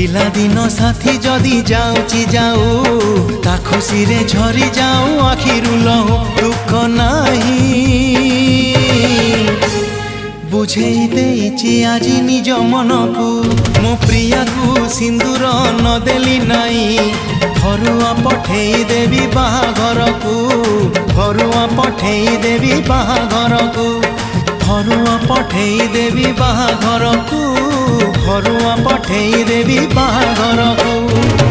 ପିଲାଦିନ ସାଥୀ ଯଦି ଯାଉଛି ଯାଉ ତା ଖୁସିରେ ଝରି ଯାଉ ଆଖିରୁ ଲହୁ ଦୁଃଖ ନାହିଁ ବୁଝେଇ ଦେଇଛି ଆଜି ନିଜ ମନକୁ ମୋ ପ୍ରିୟାକୁ ସିନ୍ଦୁର ନଦେଲି ନାହିଁ ଘରୁଆ ପଠେଇ ଦେବି ବାହାଘରକୁ ଘରୁଆ ପଠେଇ ଦେବି ବାହାଘରକୁ ଘରୁଆ ପଠେଇ ଦେବି ବାହାଘରକୁ ଘରୁଆ ପଠେଇ ଦେବି ବାହାଘରକୁ।